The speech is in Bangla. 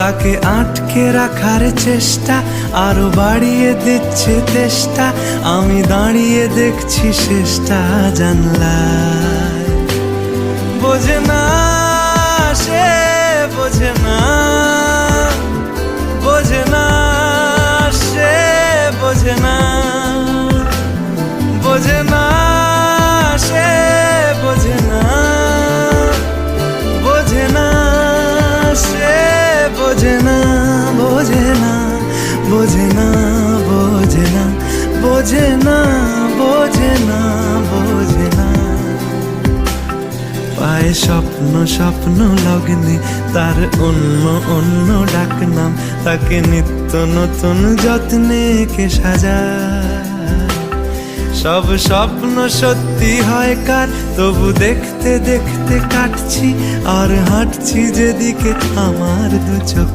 তাকে আটকে রাখার চেষ্টা আরো বাড়িয়ে দিচ্ছে তেষ্টা। আমি দাঁড়িয়ে দেখছি শেষটা জানলায়। বোঝে না সে, বোঝে না, বোঝে না সে, বোঝে না, বোঝে না সে, বোঝে না, বোঝে না সে, বোঝে না, বোঝে না, বোঝে না, বোঝে না, বোঝে না, বোঝে না, বোঝে না। পায়ে স্বপ্ন স্বপ্ন লগ্নে তার অন্য অন্য ডাকনাম, তাকে নিত্য নতুন যত্নে কে সাজায়। সব স্বপ্ন সত্যি হয় কার, তবু দেখতে দেখতে কাটছি আর হাঁটছি যেদিকে আমার দু চোখ।